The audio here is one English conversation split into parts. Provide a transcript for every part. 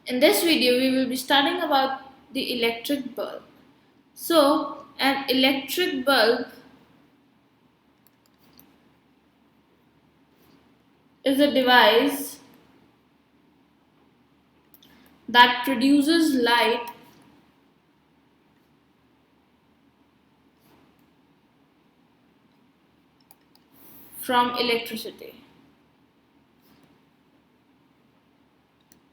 In this video, we will be studying about the electric bulb. So, an electric bulb is a device that produces light from electricity.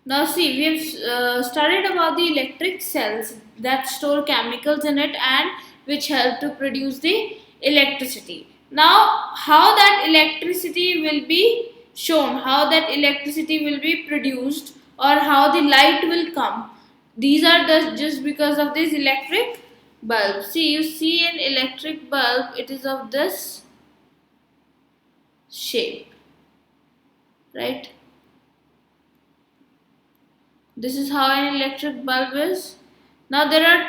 Now, see, we have studied about the electric cells that store chemicals in it and which help to produce the electricity. Now, how that electricity will be shown, how that electricity will be produced, or how the light will come. These are just because of this electric bulb. See, you see an electric bulb, it is of this shape, right? This is how an electric bulb is. Now there are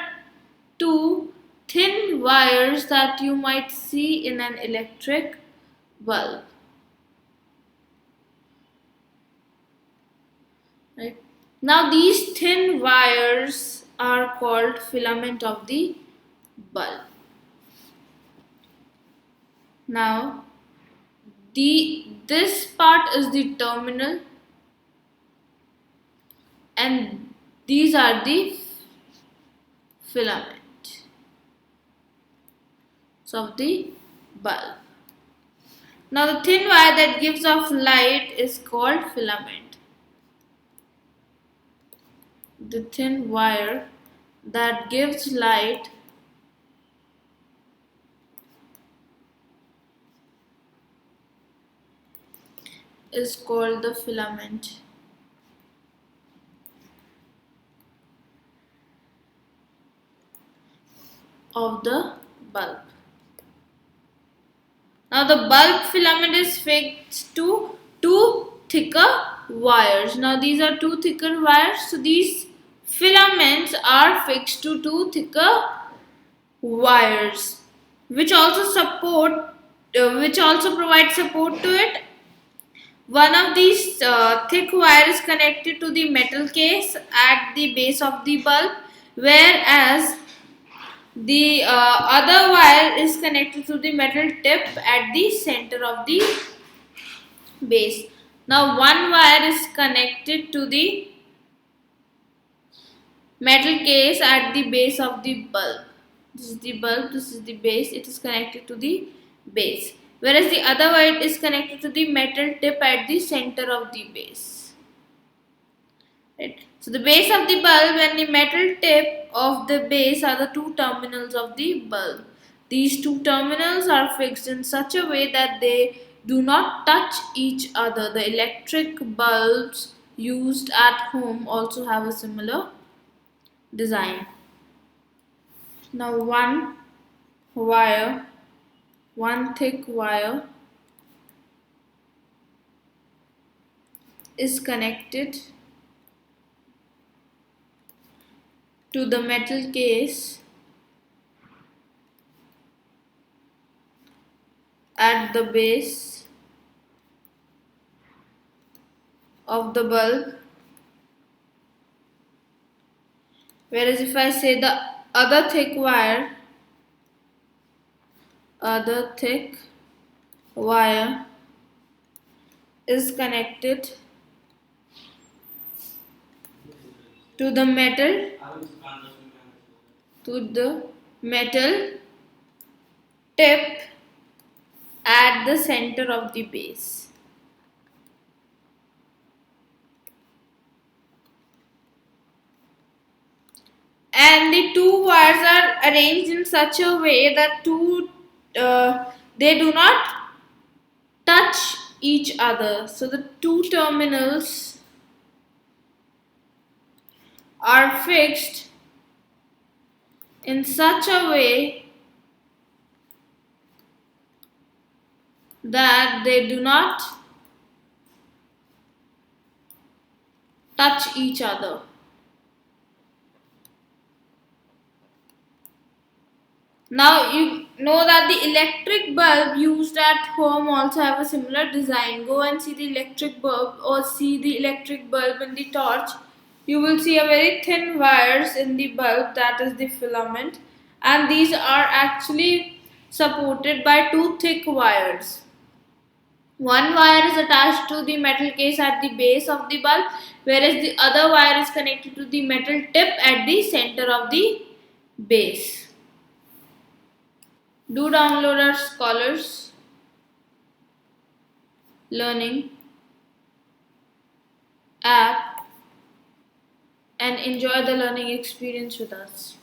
two thin wires that you might see in an electric bulb. Right? Now these thin wires are called filament of the bulb. Now this part is the terminal and these are the filament of the bulb. Now the thin wire that gives off light is called filament. The thin wire that gives light is called the filament of the bulb. Now the bulb filament is fixed to two thicker wires. Now these are two thicker wires. So these filaments are fixed to two thicker wires, which also provide support to it. One of these thick wire is connected to the metal case at the base of the bulb, whereas the other wire is connected to the metal tip at the center of the base. Now one wire is connected to the metal case at the base of the bulb. This is the bulb, this is the base, it is connected to the base. Whereas the other wire is connected to the metal tip at the center of the base. Right. So the base of the bulb and the metal tip of the base are the two terminals of the bulb. These two terminals are fixed in such a way that they do not touch each other. The electric bulbs used at home also have a similar design. Now one thick wire is connected to the metal case at the base of the bulb, whereas if I say the other thick wire is connected to the metal tip at the center of the base. And the two wires are arranged in such a way that they do not touch each other. So the two terminals are fixed in such a way that they do not touch each other. Now you know that the electric bulb used at home also have a similar design. Go and see the electric bulb or see the electric bulb in the torch. you will see a very thin wires in the bulb, that is the filament, and these are actually supported by two thick wires. One wire is attached to the metal case at the base of the bulb, whereas the other wire is connected to the metal tip at the center of the base. Do download our Scholars Learning app and enjoy the learning experience with us.